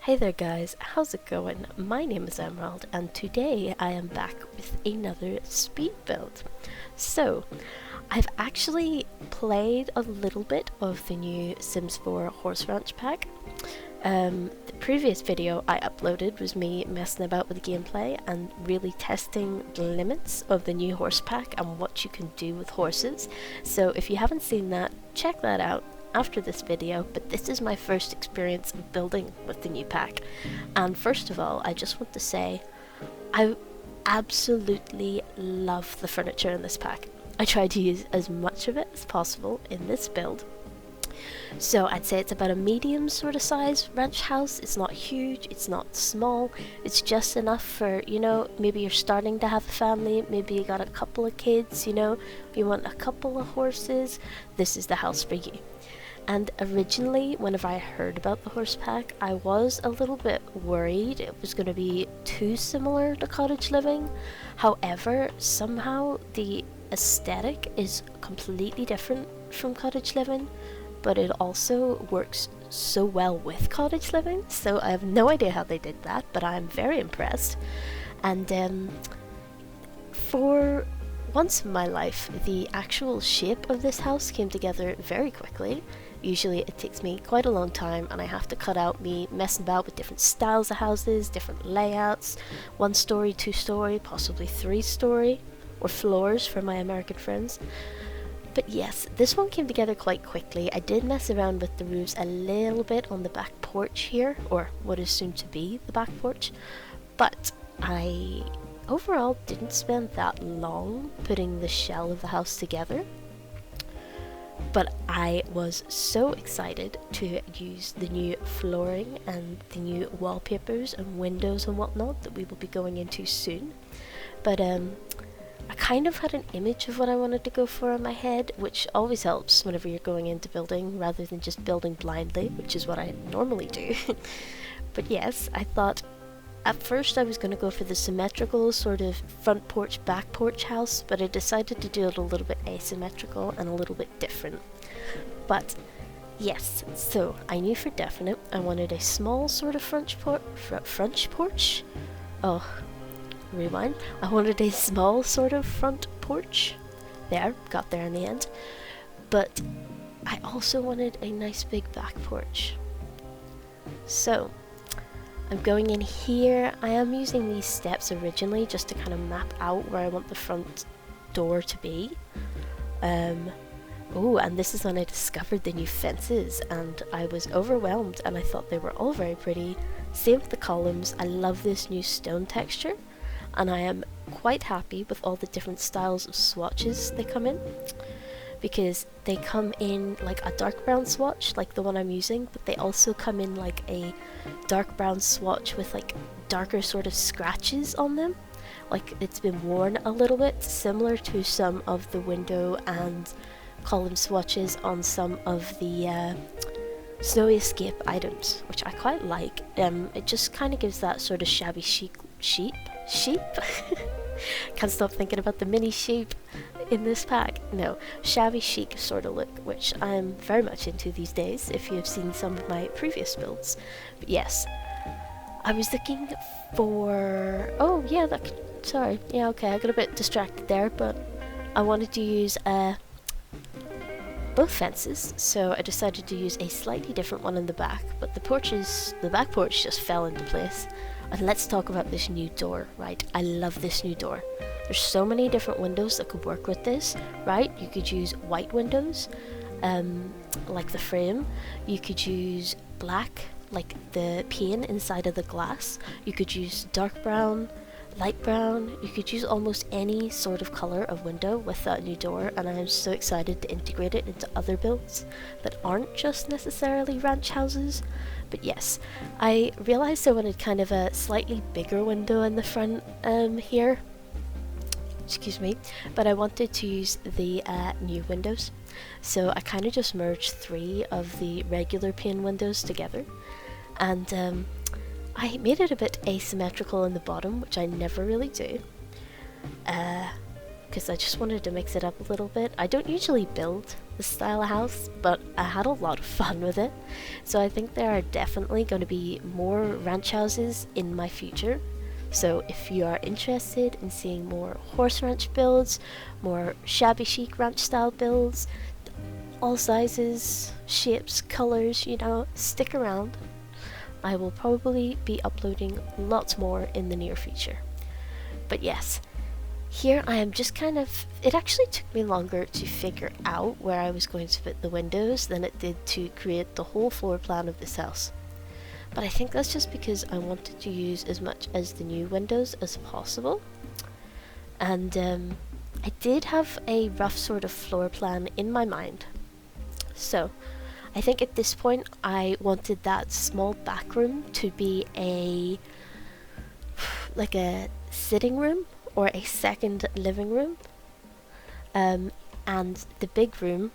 Hey there guys, how's it going? My name is Emerald and today I am back with another speed build. So, I've actually played a little bit of the new Sims 4 Horse Ranch pack. The previous video I uploaded was me messing about with the gameplay and really testing the limits of the new horse pack and what you can do with horses. So if you haven't seen that, check that out after this video, but this is my first experience building with the new pack. And first of all, I just want to say I absolutely love the furniture in this pack. I tried to use as much of it as possible in this build. So I'd say it's about a medium sort of size ranch house. It's not huge, it's not small, it's just enough for, maybe you're starting to have a family, maybe you got a couple of kids, you want a couple of horses, this is the house for you. And originally, whenever I heard about the horse pack, I was a little bit worried it was going to be too similar to cottage living. However, somehow the aesthetic is completely different from cottage living, but it also works so well with cottage living, so I have no idea how they did that, but I'm very impressed. And for once in my life, the actual shape of this house came together very quickly. Usually it takes me quite a long time and I have to cut out me messing about with different styles of houses, different layouts, 1 story, 2 story, possibly 3 story, or floors for my American friends. But yes, this one came together quite quickly. I did mess around with the roofs a little bit on the back porch here, or what is soon to be the back porch, but I overall didn't spend that long putting the shell of the house together. But I was so excited to use the new flooring and the new wallpapers and windows and whatnot that we will be going into soon. But I kind of had an image of what I wanted to go for in my head, which always helps whenever you're going into building rather than just building blindly, which is what I normally do. But yes, I thought at first I was going to go for the symmetrical sort of front porch, back porch house, but I decided to do it a little bit asymmetrical and a little bit different. But yes, so I knew for definite I wanted a small sort of French porch? Oh, rewind. I wanted a small sort of front porch. There, got there in the end. But I also wanted a nice big back porch. So I'm going in here. I am using these steps originally just to kind of map out where I want the front door to be. Oh, and this is when I discovered the new fences and I was overwhelmed and I thought they were all very pretty. Same with the columns. I love this new stone texture and I am quite happy with all the different styles of swatches they come in, because they come in like a dark brown swatch like the one I'm using, but they also come in like a dark brown swatch with like darker sort of scratches on them, like it's been worn a little bit, similar to some of the window and column swatches on some of the Snowy Escape items, which I quite like. It just kind of gives that sort of shabby chic sheep? Can't stop thinking about the mini sheep in this pack. No, shabby chic sort of look, which I'm very much into these days if you have seen some of my previous builds. But yes, I was looking for... Oh yeah, sorry. Yeah, okay, I got a bit distracted there, but I wanted to use both fences, so I decided to use a slightly different one in the back, but the back porch just fell into place. And let's talk about this new door, right? I love this new door. There's so many different windows that could work with this, right? You could use white windows, like the frame. You could use black, like the pane inside of the glass. You could use dark brown, light brown. You could use almost any sort of color of window with that new door, and I am so excited to integrate it into other builds that aren't just necessarily ranch houses. But yes, I realized I wanted kind of a slightly bigger window in the front here. Excuse me, but I wanted to use the new windows. So I kind of just merged 3 of the regular pane windows together, and I made it a bit asymmetrical in the bottom, which I never really do. because I just wanted to mix it up a little bit. I don't usually build this style of house, but I had a lot of fun with it. So I think there are definitely going to be more ranch houses in my future. So if you are interested in seeing more horse ranch builds, more shabby chic ranch style builds, all sizes, shapes, colors, you know, stick around. I will probably be uploading lots more in the near future. But yes, here I am just kind of, it actually took me longer to figure out where I was going to fit the windows than it did to create the whole floor plan of this house. But I think that's just because I wanted to use as much as the new windows as possible. And I did have a rough sort of floor plan in my mind. So I think at this point I wanted that small back room to be like a sitting room or a second living room, and the big room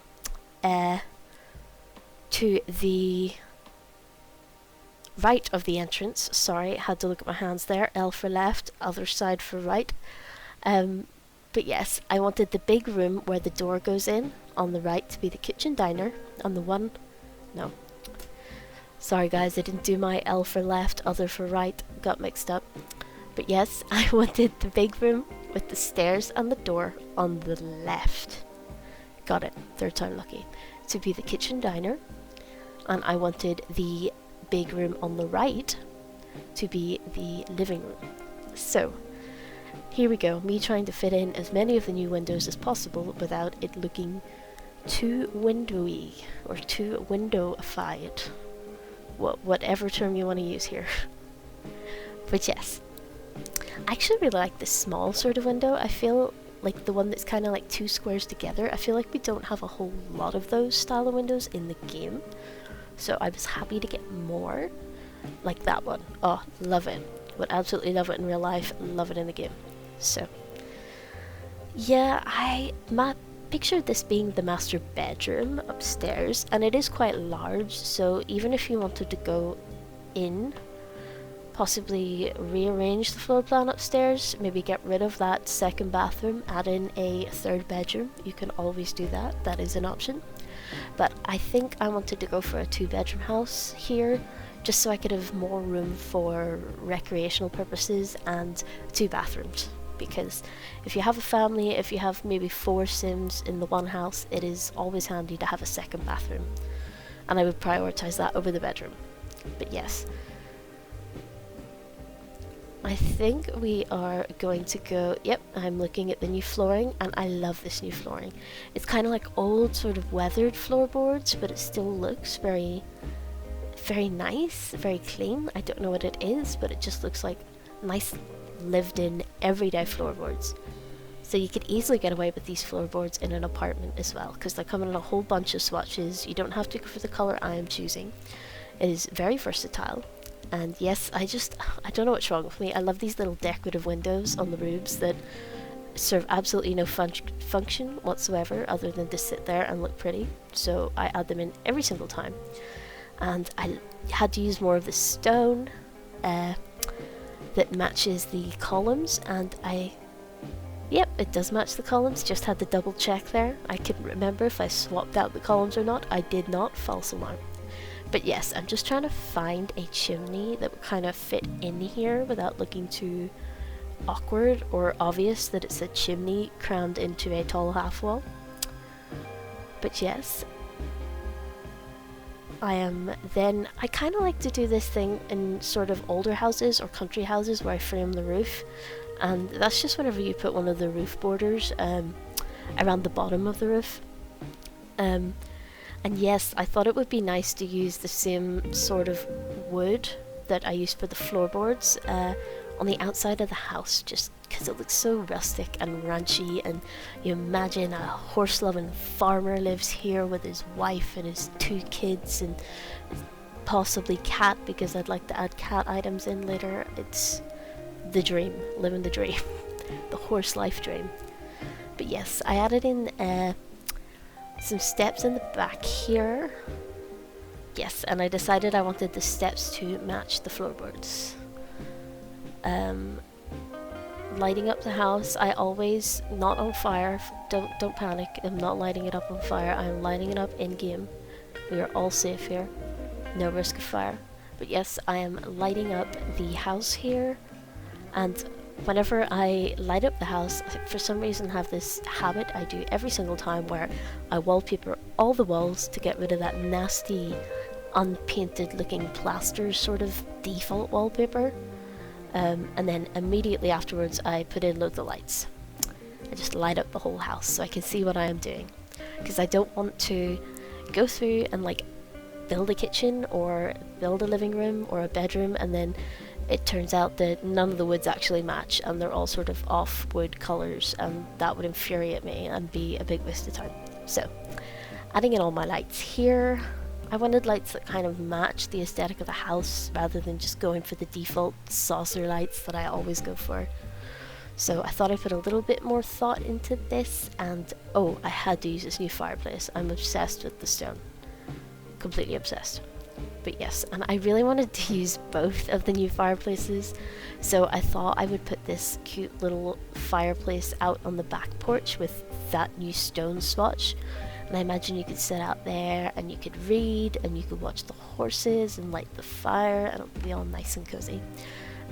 to the right of the entrance. Sorry, I had to look at my hands there. L for left, other side for right. But yes, I wanted the big room where the door goes in on the right to be the kitchen diner, and the one... No. Sorry guys, I didn't do my L for left, other for right, got mixed up. But yes, I wanted the big room with the stairs and the door on the left. Got it, third time lucky. To be the kitchen diner. And I wanted the big room on the right to be the living room. So, here we go, me trying to fit in as many of the new windows as possible without it looking too windowy or too windowified. Whatever term you want to use here. But yes, I actually really like this small sort of window. I feel like the one that's kind of like two squares together. I feel like we don't have a whole lot of those style of windows in the game. So I was happy to get more like that one. Oh, love it. Would absolutely love it in real life, love it in the game. So, yeah, I pictured this being the master bedroom upstairs, and it is quite large, so even if you wanted to go in, possibly rearrange the floor plan upstairs, maybe get rid of that second bathroom, add in a third bedroom, you can always do that, that is an option. But I think I wanted to go for a 2-bedroom house here, just so I could have more room for recreational purposes and 2 bathrooms. Because if you have a family, if you have maybe 4 Sims in the one house, it is always handy to have a second bathroom. And I would prioritize that over the bedroom. But yes. I think we are going to go, yep, I'm looking at the new flooring, and I love this new flooring. It's kind of like old, sort of weathered floorboards, but it still looks very nice, very clean. I don't know what it is, but it just looks like nice, lived-in, everyday floorboards. So you could easily get away with these floorboards in an apartment as well, because they come in a whole bunch of swatches. You don't have to go for the color I am choosing. It is very versatile. And yes, I don't know what's wrong with me. I love these little decorative windows on the roofs that serve absolutely no function whatsoever other than to sit there and look pretty. So I add them in every single time. And I had to use more of the stone that matches the columns, and yep, it does match the columns. Just had to double check there. I couldn't remember if I swapped out the columns or not. I did not, false alarm. But yes, I'm just trying to find a chimney that would kind of fit in here without looking too awkward or obvious that it's a chimney crammed into a tall half wall. But yes, I kind of like to do this thing in sort of older houses or country houses where I frame the roof, and that's just whenever you put one of the roof borders around the bottom of the roof. And yes, I thought it would be nice to use the same sort of wood that I used for the floorboards on the outside of the house, just because it looks so rustic and ranchy, and you imagine a horse-loving farmer lives here with his wife and his 2 kids and possibly cat, because I'd like to add cat items in later. It's the dream, living the dream, the horse life dream. But yes, I added in some steps in the back here. Yes, and I decided I wanted the steps to match the floorboards. lighting up the house. I always, not on fire, don't panic, I'm not lighting it up on fire, I'm lighting it up in-game. We are all safe here, no risk of fire. But yes, I am lighting up the house here, and whenever I light up the house, I for some reason have this habit I do every single time where I wallpaper all the walls to get rid of that nasty, unpainted looking plaster sort of default wallpaper. And then immediately afterwards I put in loads of lights. I just light up the whole house so I can see what I am doing. Because I don't want to go through and like build a kitchen or build a living room or a bedroom and then it turns out that none of the woods actually match and they're all sort of off wood colours, and that would infuriate me and be a big waste of time. So, adding in all my lights here. I wanted lights that kind of match the aesthetic of the house rather than just going for the default saucer lights that I always go for. So I thought I'd put a little bit more thought into this, and oh, I had to use this new fireplace. I'm obsessed with the stone. Completely obsessed. But yes, and I really wanted to use both of the new fireplaces, so I thought I would put this cute little fireplace out on the back porch with that new stone swatch. And I imagine you could sit out there and you could read and you could watch the horses and light the fire and it would be all nice and cozy.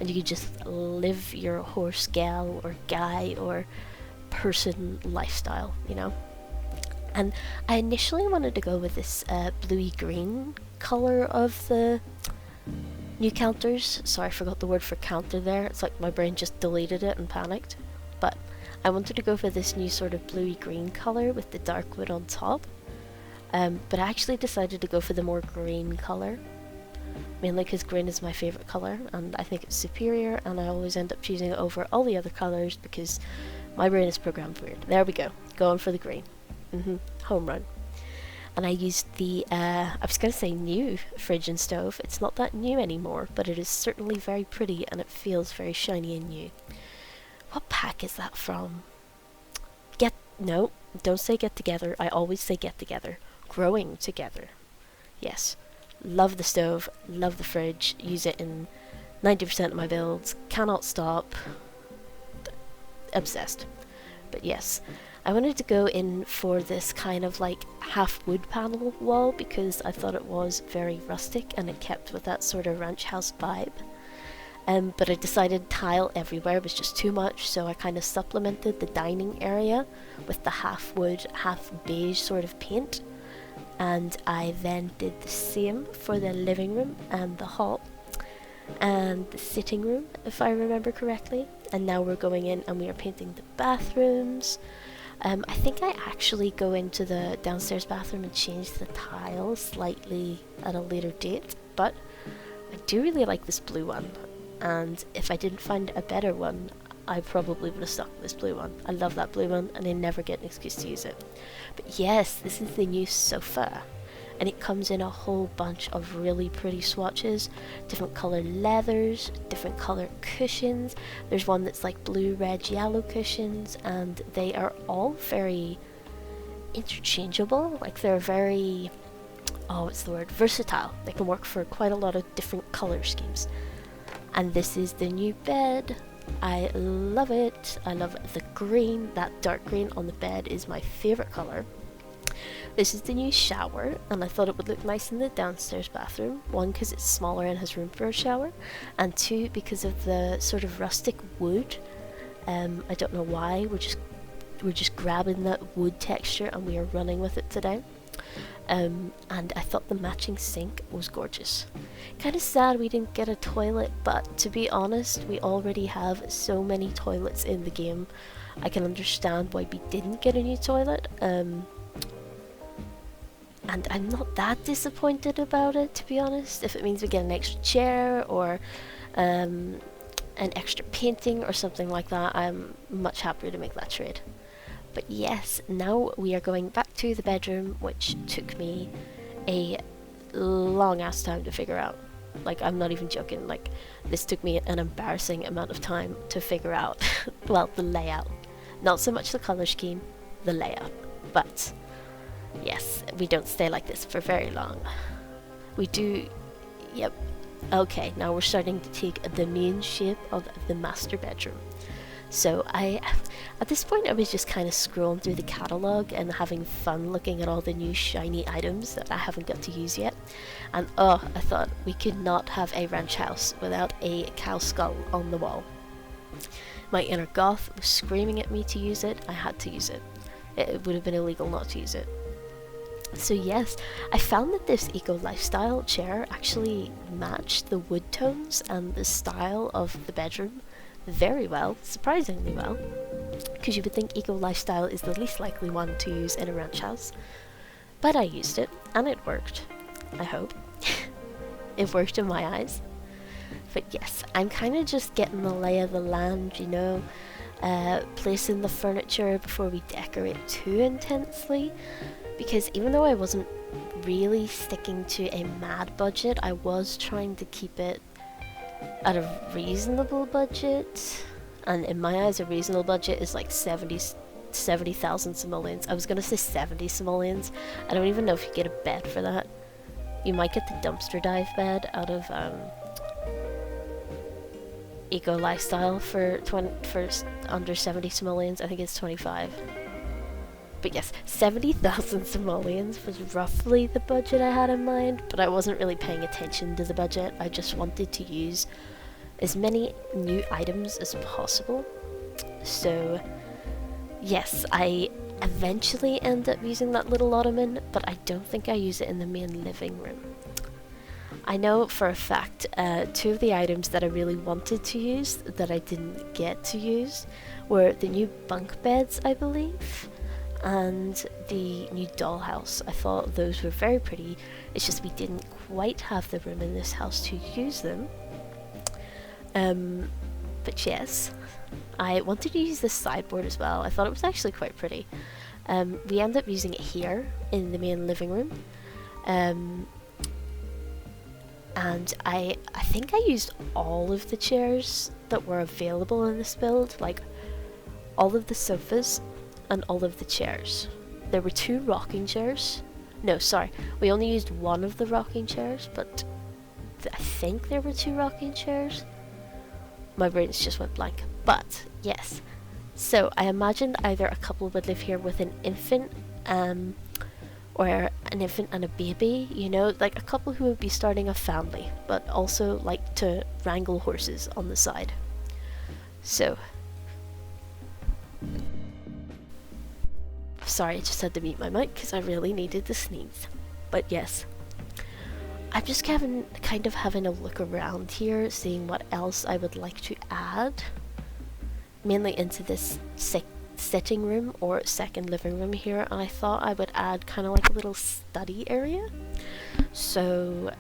And you could just live your horse gal or guy or person lifestyle, you know? And I initially wanted to go with this bluey green color of the new counters. Sorry, I forgot the word for counter there. It's like my brain just deleted it and panicked. But I wanted to go for this new sort of bluey green color with the dark wood on top. But I actually decided to go for the more green color. Mainly because green is my favorite color and I think it's superior, and I always end up choosing it over all the other colors because my brain is programmed weird. There we go, going for the green. Home run. And I used the, I was going to say new fridge and stove. It's not that new anymore, but it is certainly very pretty and it feels very shiny and new. What pack is that from? No, don't say Get Together. I always say Get Together. Growing Together. Yes. Love the stove, love the fridge, use it in 90% of my builds, cannot stop. Obsessed. But yes, I wanted to go in for this kind of like half wood panel wall because I thought it was very rustic and it kept with that sort of ranch house vibe. But I decided tile everywhere was just too much, so I kind of supplemented the dining area with the half wood, half beige sort of paint. And I then did the same for the living room and the hall and the sitting room, if I remember correctly. And now we're going in and we are painting the bathrooms. I think I actually go into the downstairs bathroom and change the tiles slightly at a later date, but I do really like this blue one, and if I didn't find a better one, I probably would have stuck with this blue one. I love that blue one and I never get an excuse to use it. But yes, this is the new sofa, and it comes in a whole bunch of really pretty swatches, different colour leathers, different colour cushions. There's one that's like blue, red, yellow cushions, and they are all very interchangeable. Like they're very, what's the word, versatile. They can work for quite a lot of different colour schemes. And this is the new bed. I love it. I love the green. That dark green on the bed is my favourite colour. This is the new shower, and I thought it would look nice in the downstairs bathroom. One, because it's smaller and has room for a shower, and two, because of the sort of rustic wood. I don't know why, we're just grabbing that wood texture and we are running with it today. And I thought the matching sink was gorgeous. Kind of sad we didn't get a toilet, but to be honest, we already have so many toilets in the game. I can understand why we didn't get a new toilet. And I'm not that disappointed about it, to be honest. If it means we get an extra chair or an extra painting or something like that, I'm much happier to make that trade. But yes, now we are going back to the bedroom, which took me a long ass time to figure out. Like, I'm not even joking, like, this took me an embarrassing amount of time to figure out, well, the layout. Not so much the colour scheme, the layout. But yes, we don't stay like this for very long. We do, okay, now we're starting to take the main shape of the master bedroom. So at this point I was just kind of scrolling through the catalogue and having fun looking at all the new shiny items that I haven't got to use yet. And oh, I thought we could not have a ranch house without a cow skull on the wall. My inner goth was screaming at me to use it. I had to use it. It would have been illegal not to use it. So yes, I found that this eco lifestyle chair actually matched the wood tones and the style of the bedroom very well, surprisingly well, because you would think eco lifestyle is the least likely one to use in a ranch house. But I used it, and it worked. I hope. It worked in my eyes. But yes, I'm kind of just getting the lay of the land, you know, placing the furniture before we decorate too intensely, because even though I wasn't really sticking to a mad budget, I was trying to keep it at a reasonable budget. And in my eyes, a reasonable budget is like 70,000 simoleons. I was going to say 70 simoleons. I don't even know if you get a bed for that. You might get the dumpster dive bed out of Eco Lifestyle for under 70 simoleons. I think it's 25. But yes, 70,000 simoleons was roughly the budget I had in mind, but I wasn't really paying attention to the budget. I just wanted to use as many new items as possible. So yes, I eventually end up using that little ottoman, but I don't think I use it in the main living room. I know for a fact two of the items that I really wanted to use that I didn't get to use were the new bunk beds, I believe, and the new dollhouse. I thought those were very pretty. It's just we didn't quite have the room in this house to use them. But yes, I wanted to use this sideboard as well. I thought it was actually quite pretty. We ended up using it here in the main living room. And I think I used all of the chairs that were available in this build, like all of the sofas and all of the chairs. There were 2 rocking chairs. No, sorry, we only used one of the rocking chairs, but I think there were 2 rocking chairs. My brains just went blank. But yes, so I imagined either a couple would live here with an infant, or an infant and a baby, you know, like a couple who would be starting a family, but also like to wrangle horses on the side. So, sorry, I just had to mute my mic because I really needed to sneeze. But yes, I'm just kind of having a look around here, seeing what else I would like to add, mainly into this sitting room or second living room here, and I thought I would add kind of like a little study area. So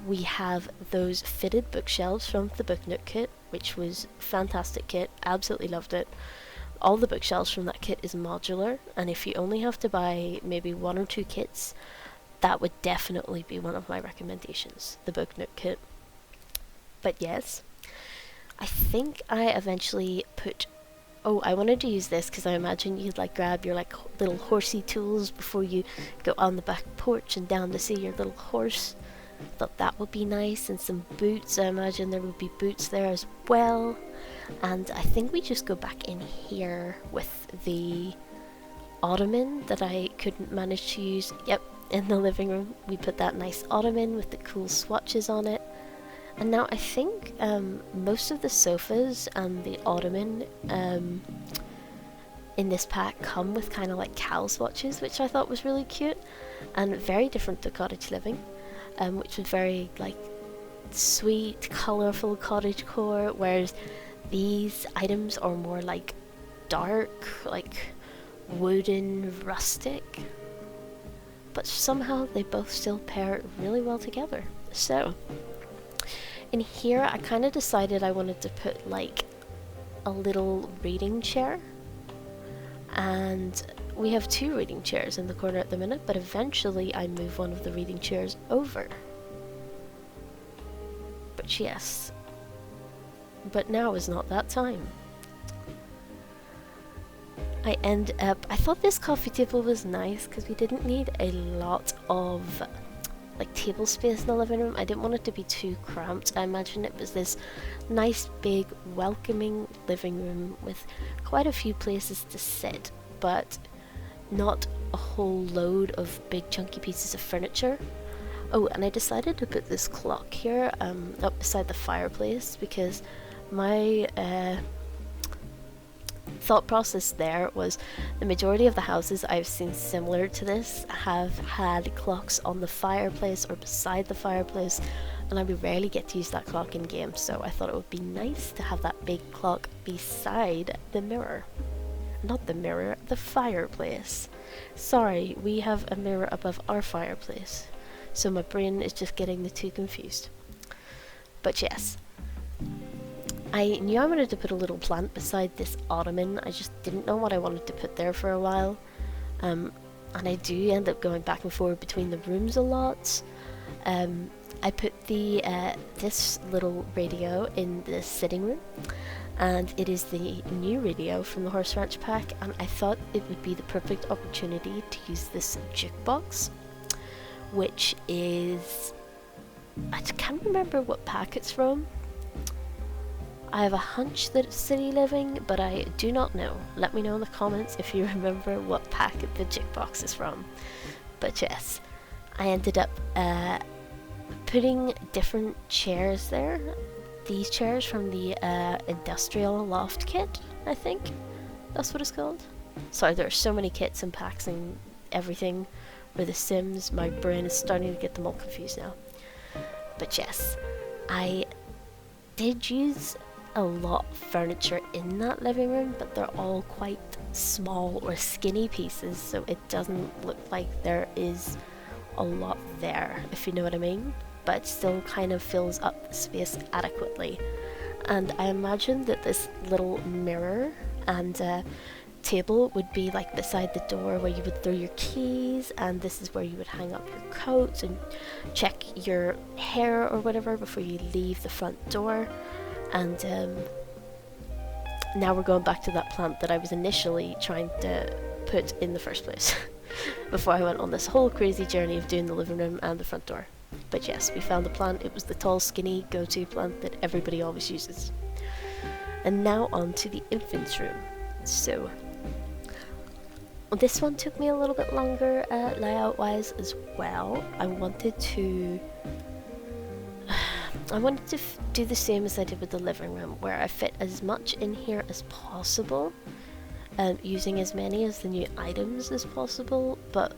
we have those fitted bookshelves from the Book Nook kit, which was a fantastic kit, absolutely loved it. All the bookshelves from that kit is modular, and if you only have to buy maybe 1 or 2 kits, that would definitely be one of my recommendations, the Book Nook kit. But yes, I think I eventually put... Oh, I wanted to use this because I imagine you'd like grab your like little horsey tools before you go on the back porch and down to see your little horse. Thought that would be nice, and some boots. I imagine there would be boots there as well. And I think we just go back in here with the ottoman that I couldn't manage to use. Yep, in the living room we put that nice ottoman with the cool swatches on it. And now I think most of the sofas and the ottoman in this pack come with kind of like cow swatches, which I thought was really cute and very different to cottage living, which was very like sweet, colourful cottagecore, whereas these items are more like dark, like wooden, rustic. But somehow they both still pair really well together. So in here, I kind of decided I wanted to put like a little reading chair, and we have 2 reading chairs in the corner at the minute, but eventually I move one of the reading chairs over. But yes, but now is not that time. I thought this coffee table was nice because we didn't need a lot of like table space in the living room. I didn't want it to be too cramped. I imagined it was this nice, big, welcoming living room with quite a few places to sit, but not a whole load of big chunky pieces of furniture. Oh, and I decided to put this clock here up beside the fireplace because my thought process there was the majority of the houses I've seen similar to this have had clocks on the fireplace or beside the fireplace, and I would rarely get to use that clock in game, so I thought it would be nice to have that big clock beside the mirror. Not the mirror, the fireplace. Sorry, we have a mirror above our fireplace, so my brain is just getting the two confused. But yes, I knew I wanted to put a little plant beside this ottoman. I just didn't know what I wanted to put there for a while. And I do end up going back and forth between the rooms a lot. I put the this little radio in the sitting room, and it is the new radio from the Horse Ranch pack, and I thought it would be the perfect opportunity to use this jukebox, which is... I can't remember what pack it's from. I have a hunch that it's City Living, but I do not know. Let me know in the comments if you remember what pack the jukebox is from. But yes, I ended up putting different chairs there. These chairs from the Industrial Loft kit, I think that's what it's called. Sorry, there are so many kits and packs and everything for The Sims, my brain is starting to get them all confused now. But yes, I did use a lot of furniture in that living room, but they're all quite small or skinny pieces, so it doesn't look like there is a lot there, if you know what I mean, but it still kind of fills up the space adequately. And I imagine that this little mirror and table would be like beside the door where you would throw your keys, and this is where you would hang up your coats and check your hair or whatever before you leave the front door. And now we're going back to that plant that I was initially trying to put in the first place before I went on this whole crazy journey of doing the living room and the front door. But yes, we found the plant. It was the tall, skinny go-to plant that everybody always uses. And now on to the infant's room. So this one took me a little bit longer layout-wise as well. I wanted to do the same as I did with the living room, where I fit as much in here as possible, using as many of the new items as possible, but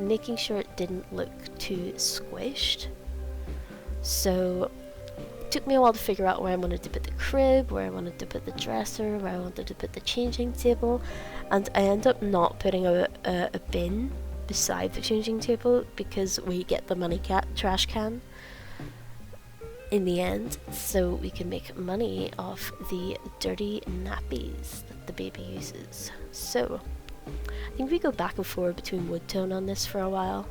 making sure it didn't look too squished. So it took me a while to figure out where I wanted to put the crib, where I wanted to put the dresser, where I wanted to put the changing table, and I ended up not putting a bin beside the changing table because we get the money trash can in the end, so we can make money off the dirty nappies that the baby uses. So I think we go back and forth between wood tone on this for a while.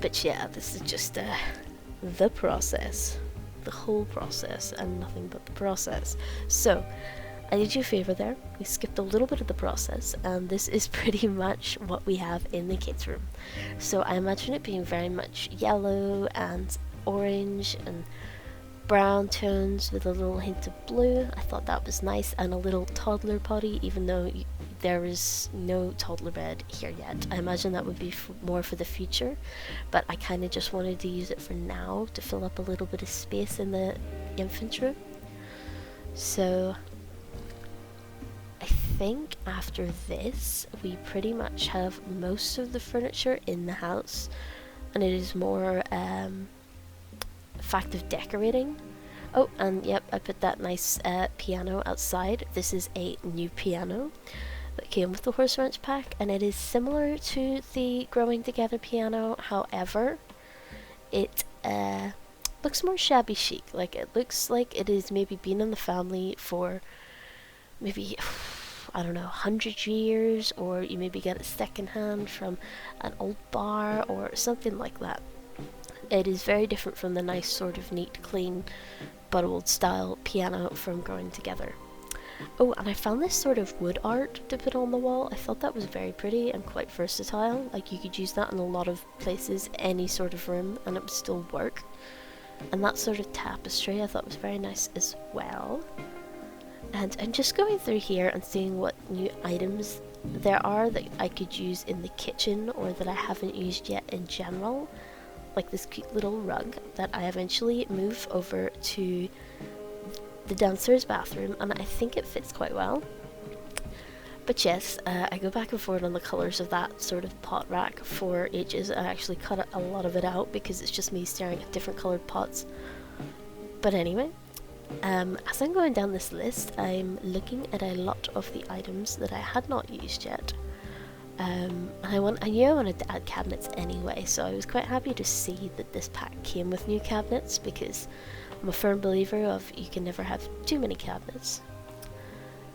But yeah, this is just the process, the whole process, and nothing but the process. So I did you a favour there. We skipped a little bit of the process, and this is pretty much what we have in the kids' room. So I imagine it being very much yellow and orange and brown tones with a little hint of blue. I thought that was nice, and a little toddler potty, even though there is no toddler bed here yet. I imagine that would be more for the future, but I kind of just wanted to use it for now to fill up a little bit of space in the infant room. So I think after this we pretty much have most of the furniture in the house, and it is more fact of decorating. Oh, and yep, I put that nice piano outside. This is a new piano that came with the Horse Ranch pack, and it is similar to the Growing Together piano. However, it looks more shabby chic. Like, it looks like it has maybe been in the family for maybe, I don't know, 100 years, or you maybe get it secondhand from an old bar or something like that. It is very different from the nice sort of neat, clean, but old style piano from Growing Together. Oh, and I found this sort of wood art to put on the wall. I thought that was very pretty and quite versatile. Like, you could use that in a lot of places, any sort of room, and it would still work. And that sort of tapestry I thought was very nice as well. And I'm just going through here and seeing what new items there are that I could use in the kitchen or that I haven't used yet in general. Like this cute little rug that I eventually move over to the downstairs bathroom, and I think it fits quite well. But yes, I go back and forth on the colours of that sort of pot rack for ages. I actually cut a lot of it out because it's just me staring at different coloured pots. But anyway, as I'm going down this list, I'm looking at a lot of the items that I had not used yet. And I knew I wanted to add cabinets anyway, so I was quite happy to see that this pack came with new cabinets, because I'm a firm believer of you can never have too many cabinets.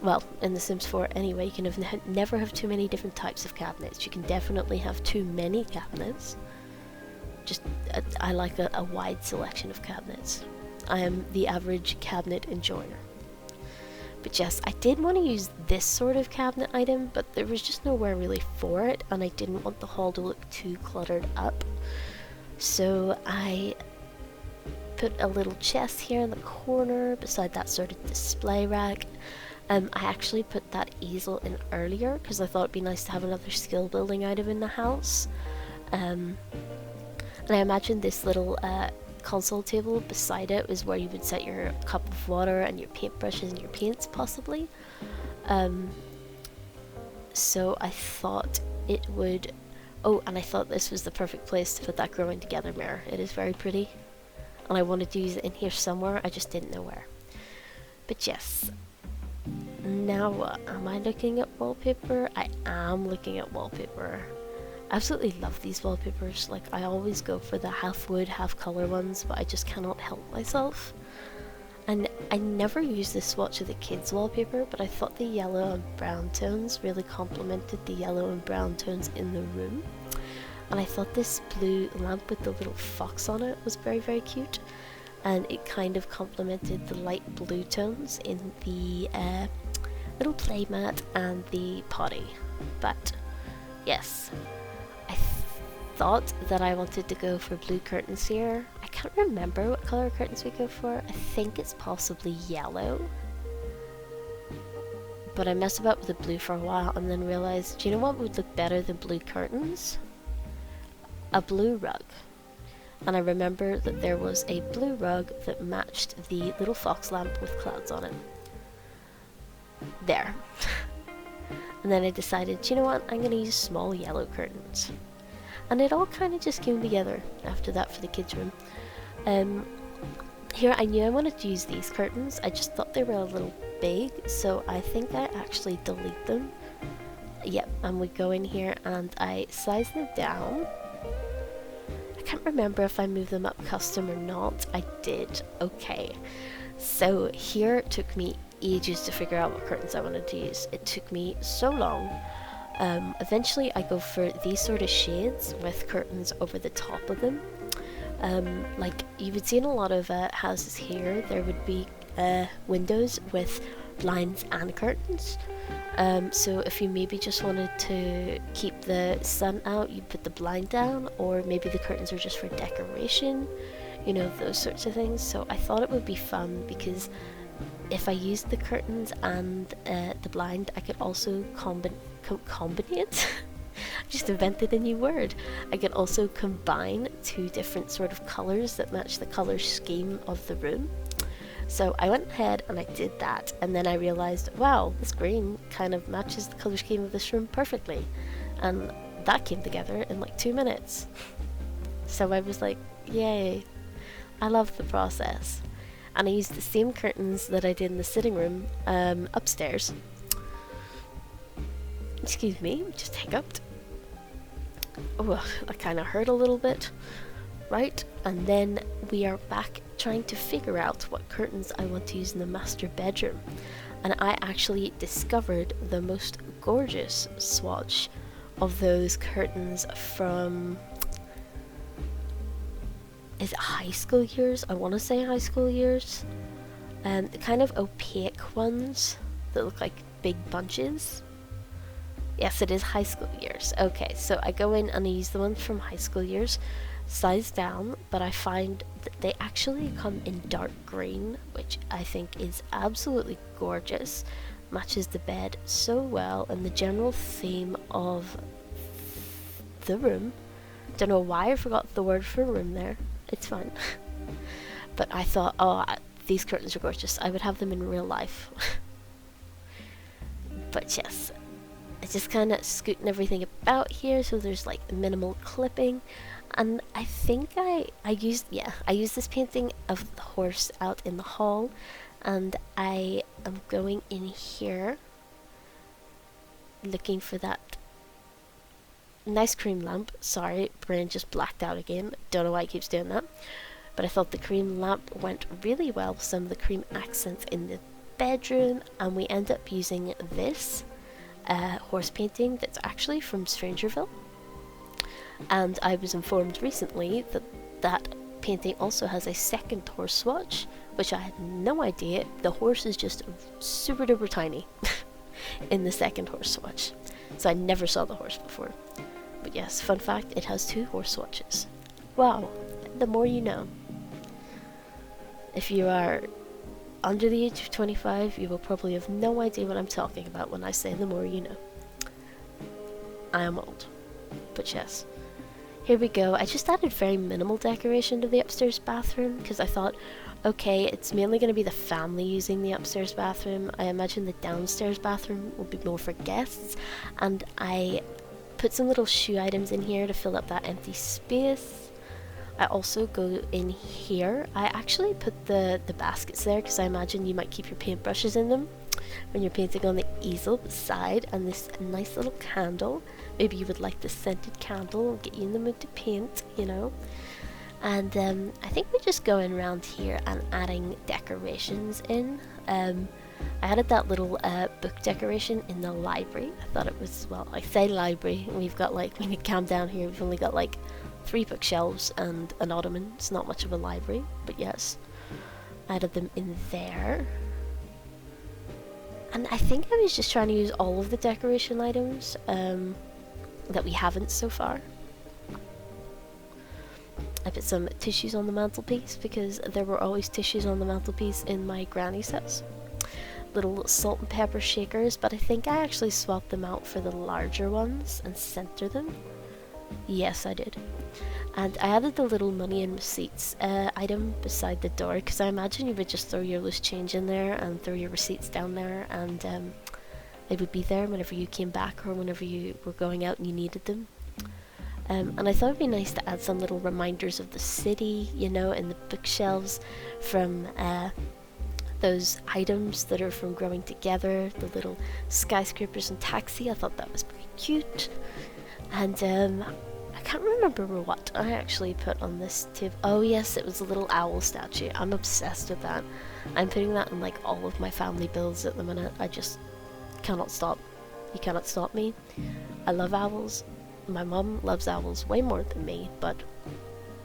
Well, in The Sims 4 anyway, you can never have too many different types of cabinets. You can definitely have too many cabinets. Just, I like a wide selection of cabinets. I am the average cabinet enjoyer. But yes, I did want to use this sort of cabinet item, but there was just nowhere really for it, and I didn't want the hall to look too cluttered up. So I put a little chest here in the corner beside that sort of display rack. I actually put that easel in earlier because I thought it'd be nice to have another skill building item in the house. And I imagine this little console table beside it is where you would set your cup of water and your paintbrushes and your paints possibly. So I thought it would... Oh, and I thought this was the perfect place to put that growing together mirror. It is very pretty. And I wanted to use it in here somewhere, I just didn't know where. But yes. Now what? Am I looking at wallpaper? I am looking at wallpaper. I absolutely love these wallpapers. Like, I always go for the half wood, half colour ones, but I just cannot help myself. And I never use this swatch of the kids' wallpaper, but I thought the yellow and brown tones really complemented the yellow and brown tones in the room. And I thought this blue lamp with the little fox on it was very, very cute. And it kind of complemented the light blue tones in the little playmat and the potty. But yes, I thought that I wanted to go for blue curtains here. I can't remember what colour curtains we go for. I think it's possibly yellow. But I messed about with the blue for a while and then realised, do you know what would look better than blue curtains? A blue rug. And I remember that there was a blue rug that matched the little fox lamp with clouds on it. There. And then I decided, do you know what, I'm going to use small yellow curtains. And it all kind of just came together after that for the kids' room. Here I knew I wanted to use these curtains, I just thought they were a little big, so I think I actually delete them. Yep, and we go in here and I size them down. I can't remember if I moved them up custom or not. I did. Okay. So here it took me ages to figure out what curtains I wanted to use. It took me so long. Eventually I go for these sort of shades with curtains over the top of them. Like you would see in a lot of houses here, there would be windows with blinds and curtains. So if you maybe just wanted to keep the sun out, you put the blind down, or maybe the curtains are just for decoration, you know, those sorts of things. So I thought it would be fun because if I used the curtains and the blind, I could also combine it. I just invented a new word. I could also combine two different sort of colours that match the colour scheme of the room. So I went ahead and I did that, and then I realised, wow, this green kind of matches the colour scheme of this room perfectly. And that came together in like 2 minutes. So I was like, yay, I love the process. And I used the same curtains that I did in the sitting room upstairs. Excuse me, just hiccuped. Oh, I kind of hurt a little bit. Right, and then we are back trying to figure out what curtains I want to use in the master bedroom. And I actually discovered the most gorgeous swatch of those curtains from... is it high school years? I want to say high school years. The kind of opaque ones that look like big bunches. Yes, it is high school years. Okay, so I go in and I use the ones from high school years, size down, but I find that they actually come in dark green, which I think is absolutely gorgeous. Matches the bed so well and the general theme of the room. Don't know why I forgot the word for room there. It's fine. But I thought, oh, these curtains are gorgeous. I would have them in real life. But yes, I just kind of scooting everything about here so there's like minimal clipping. And I think I used this painting of the horse out in the hall, and I am going in here looking for that nice cream lamp. Sorry, brain just blacked out again. Don't know why it keeps doing that. But I thought the cream lamp went really well with some of the cream accents in the bedroom, and we end up using this horse painting that's actually from Strangerville. And I was informed recently that that painting also has a second horse swatch, which I had no idea. The horse is just super duper tiny in the second horse swatch. So I never saw the horse before. But yes, fun fact, it has 2 horse swatches. Wow, the more you know. If you are under the age of 25, you will probably have no idea what I'm talking about when I say the more you know. I am old. But yes. Here we go. I just added very minimal decoration to the upstairs bathroom because I thought, okay, it's mainly going to be the family using the upstairs bathroom. I imagine the downstairs bathroom will be more for guests, and I put some little shoe items in here to fill up that empty space. I also go in here. I actually put the baskets there because I imagine you might keep your paintbrushes in them when you're painting on the easel beside, and this nice little candle. Maybe you would like the scented candle and get you in the mood to paint, you know. And I think we're just going around here and adding decorations in. I added that little book decoration in the library. I thought it was, well, I say library, we've got like, when you calm down here, we've only got like 3 bookshelves and an ottoman. It's not much of a library, but yes. I added them in there. And I think I was just trying to use all of the decoration items that we haven't so far. I put some tissues on the mantelpiece because there were always tissues on the mantelpiece in my granny's house. Little salt and pepper shakers, but I think I actually swapped them out for the larger ones and center them. Yes, I did. And I added the little money and receipts item beside the door because I imagine you would just throw your loose change in there and throw your receipts down there, and they would be there whenever you came back or whenever you were going out and you needed them. And I thought it'd be nice to add some little reminders of the city, you know, in the bookshelves from those items that are from Growing Together, the little skyscrapers and taxi. I thought that was pretty cute. And I can't remember what I actually put on this tip. Oh yes, it was a little owl statue. I'm obsessed with that. I'm putting that in like all of my family builds at the minute. I just cannot stop. You cannot stop me. I love owls. My mum loves owls way more than me, but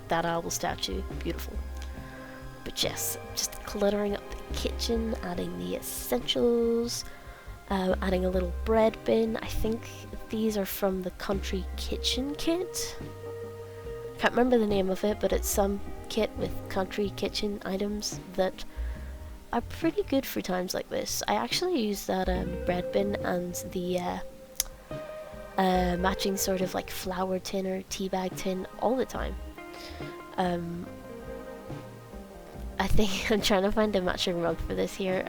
that owl statue, beautiful. But yes, just cluttering up the kitchen, adding the essentials, adding a little bread bin. I think these are from the Country Kitchen kit. Can't remember the name of it, but it's some kit with country kitchen items that are pretty good for times like this. I actually use that bread bin and the matching sort of like flour tin or tea bag tin all the time. I think I'm trying to find a matching rug for this here.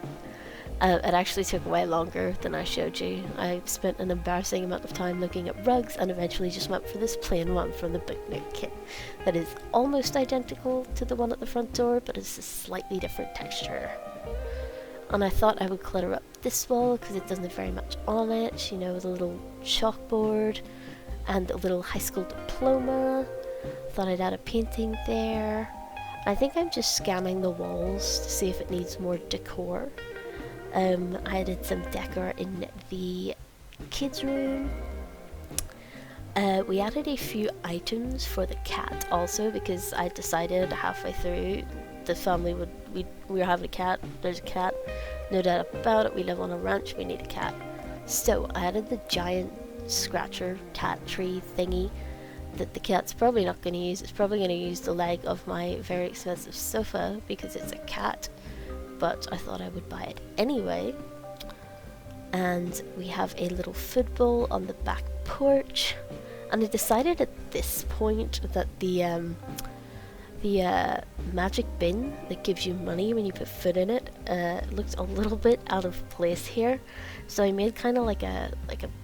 It actually took way longer than I showed you. I spent an embarrassing amount of time looking at rugs and eventually just went for this plain one from the Picnic kit that is almost identical to the one at the front door, but it's a slightly different texture. And I thought I would clutter up this wall because it doesn't have very much on it, you know, with a little chalkboard and a little high school diploma. Thought I'd add a painting there. I think I'm just scanning the walls to see if it needs more decor. I added some decor in the kids' room. We added a few items for the cat also because I decided halfway through the family we were having a cat. There's a cat No doubt about it, we live on a ranch, we need a cat. So I added the giant scratcher cat tree thingy that the cat's probably not going to use. It's probably going to use the leg of my very expensive sofa because it's a cat, but I thought I would buy it anyway. And we have a little food bowl on the back porch, and I decided at this point that the magic bin that gives you money when you put food in it looked a little bit out of place here, so I made kind of like a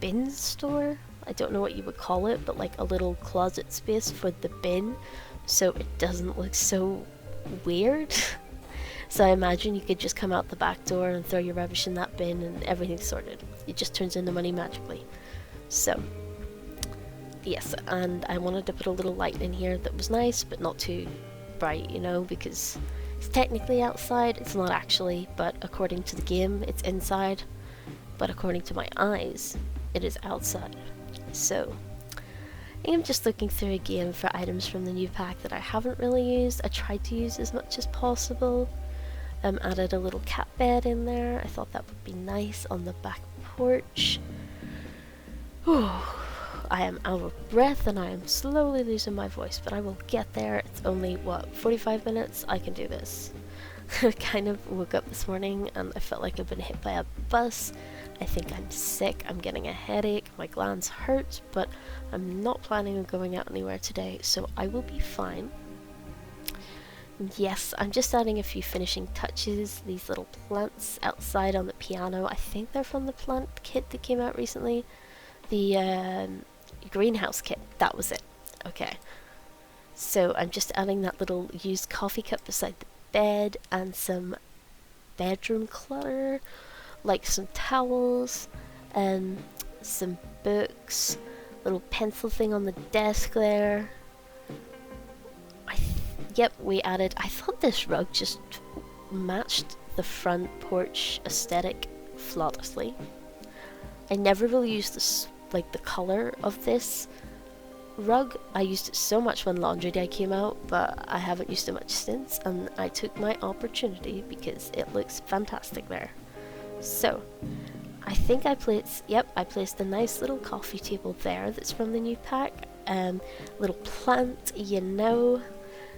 bin store. I don't know what you would call it, but like a little closet space for the bin, so it doesn't look so weird. So I imagine you could just come out the back door and throw your rubbish in that bin and everything's sorted. It just turns into money magically. So yes, and I wanted to put a little light in here that was nice but not too bright, you know, because it's technically outside. It's not actually, but according to the game it's inside, but according to my eyes it is outside. So I am just looking through again for items from the new pack that I haven't really used. I tried to use as much as possible. Added a little cat bed in there. I thought that would be nice on the back porch. Whew. I am out of breath and I am slowly losing my voice, but I will get there. It's only, what, 45 minutes? I can do this. I kind of woke up this morning and I felt like I've been hit by a bus. I think I'm sick, I'm getting a headache, my glands hurt, but I'm not planning on going out anywhere today, so I will be fine. Yes, I'm just adding a few finishing touches. These little plants outside on the piano, I think they're from the plant kit that came out recently. The greenhouse kit, that was it. Okay. So I'm just adding that little used coffee cup beside the bed and some bedroom clutter, like some towels and some books, little pencil thing on the desk there. Yep, we added, I thought this rug just matched the front porch aesthetic flawlessly. I never really used this, like the color of this rug. I used it so much when Laundry Day came out, but I haven't used it much since, and I took my opportunity because it looks fantastic there. So, I think I placed a nice little coffee table there that's from the new pack. Little plant, you know,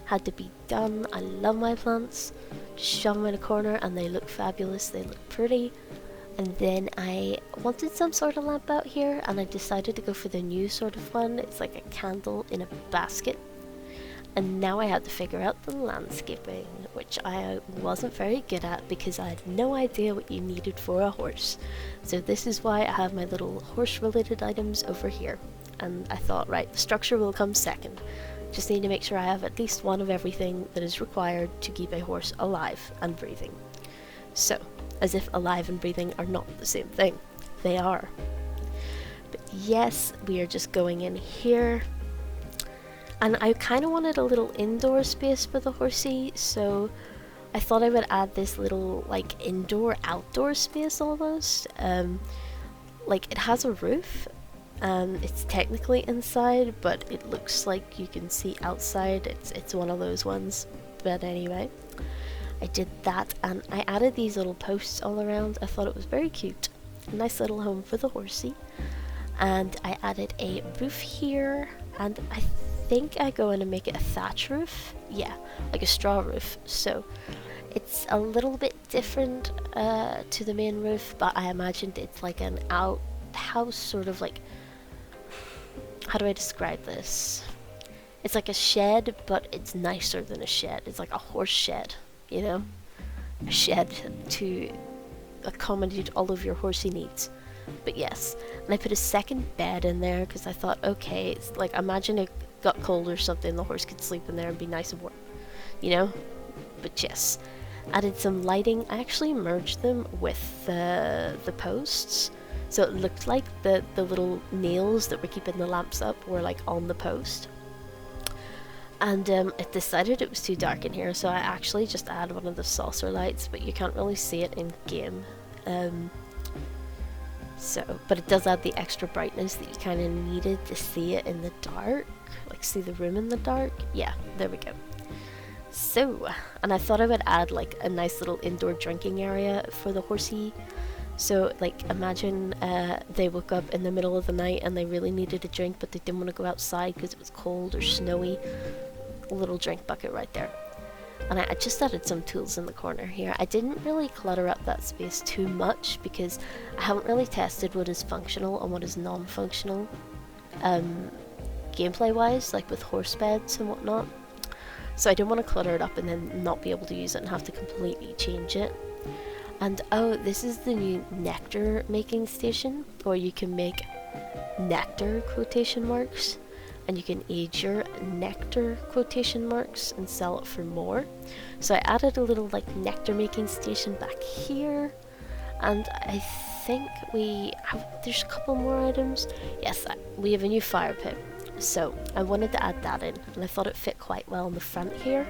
had to be done. I love my plants. Just shove them in a corner and they look fabulous, they look pretty. And then I wanted some sort of lamp out here and I decided to go for the new sort of one. It's like a candle in a basket. And now I had to figure out the landscaping, which I wasn't very good at because I had no idea what you needed for a horse. So this is why I have my little horse related items over here. And I thought, right, the structure will come second. Just need to make sure I have at least one of everything that is required to keep a horse alive and breathing. So, as if alive and breathing are not the same thing. They are. But yes, we are just going in here. And I kind of wanted a little indoor space for the horsey, so I thought I would add this little like indoor-outdoor space almost. Like it has a roof. It's technically inside, but it looks like you can see outside. It's one of those ones. But anyway, I did that and I added these little posts all around. I thought it was very cute. A nice little home for the horsey. And I added a roof here, and I think I go in and make it a thatch roof. Yeah, like a straw roof. So it's a little bit different to the main roof, but I imagined it's like an outhouse, sort of like, how do I describe this? It's like a shed, but it's nicer than a shed. It's like a horse shed, you know? A shed to accommodate all of your horsey needs. But yes, and I put a second bed in there because I thought, okay, it's like, imagine it got cold or something, the horse could sleep in there and be nice and warm, you know? But yes, added some lighting. I actually merged them with the posts. So it looked like the little nails that were keeping the lamps up were like on the post. And it decided it was too dark in here, so I actually just added one of the saucer lights, but you can't really see it in game. But it does add the extra brightness that you kind of needed to see it in the dark. Like see the room in the dark. Yeah, there we go. So, and I thought I would add like a nice little indoor drinking area for the horsey. So, like, imagine they woke up in the middle of the night and they really needed a drink, but they didn't want to go outside because it was cold or snowy. A little drink bucket right there. And I just added some tools in the corner here. I didn't really clutter up that space too much because I haven't really tested what is functional and what is non-functional gameplay-wise, like with horse beds and whatnot. So I didn't want to clutter it up and then not be able to use it and have to completely change it. And oh, this is the new nectar making station, where you can make nectar quotation marks, and you can age your nectar quotation marks and sell it for more. So I added a little like nectar making station back here, and I think we have, there's a couple more items. Yes, we have a new fire pit. So I wanted to add that in, and I thought it fit quite well in the front here.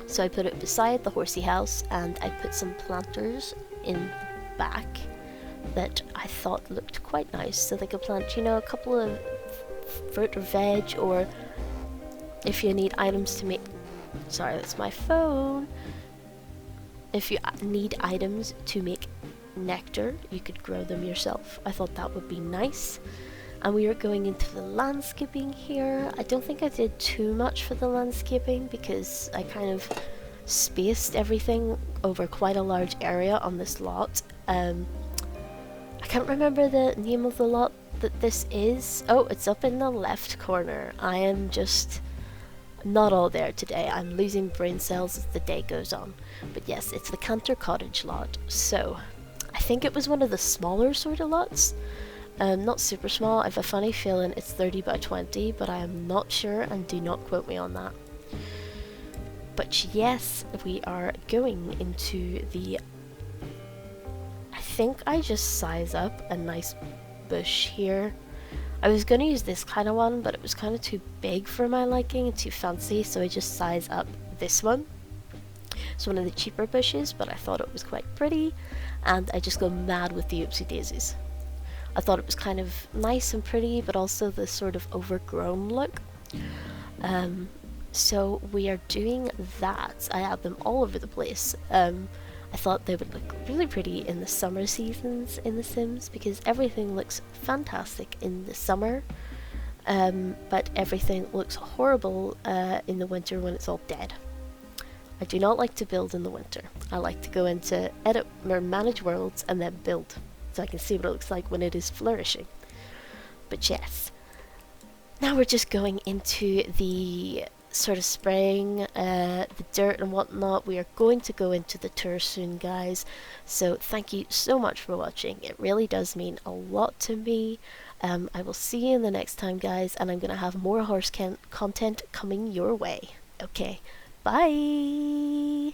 So I put it beside the horsey house, and I put some planters in the back that I thought looked quite nice. So they could plant, you know, a couple of fruit or veg, or if you need items to make... Sorry, that's my phone. If you need items to make nectar, you could grow them yourself. I thought that would be nice. And we are going into the landscaping here. I don't think I did too much for the landscaping because I kind of spaced everything over quite a large area on this lot. I can't remember the name of the lot that this is. Oh, it's up in the left corner. I am just not all there today. I'm losing brain cells as the day goes on. But yes, it's the Cantor Cottage lot. So, I think it was one of the smaller sort of lots. Not super small. I have a funny feeling it's 30 by 20, but I am not sure, and do not quote me on that. But yes, we are going into the... I think I just size up a nice bush here. I was going to use this kind of one, but it was kind of too big for my liking and too fancy, so I just size up this one. It's one of the cheaper bushes, but I thought it was quite pretty, and I just go mad with the oopsie daisies. I thought it was kind of nice and pretty, but also the sort of overgrown look. So we are doing that. I have them all over the place. I thought they would look really pretty in the summer seasons in The Sims, because everything looks fantastic in the summer, but everything looks horrible in the winter when it's all dead. I do not like to build in the winter. I like to go into edit or manage worlds and then build, so I can see what it looks like when it is flourishing. But yes, now we're just going into the sort of spraying the dirt and whatnot. We are going to go into the tour soon, guys, so thank you so much for watching. It really does mean a lot to me. I will see you in the next time, guys, and I'm gonna have more horse content coming your way. Okay, bye.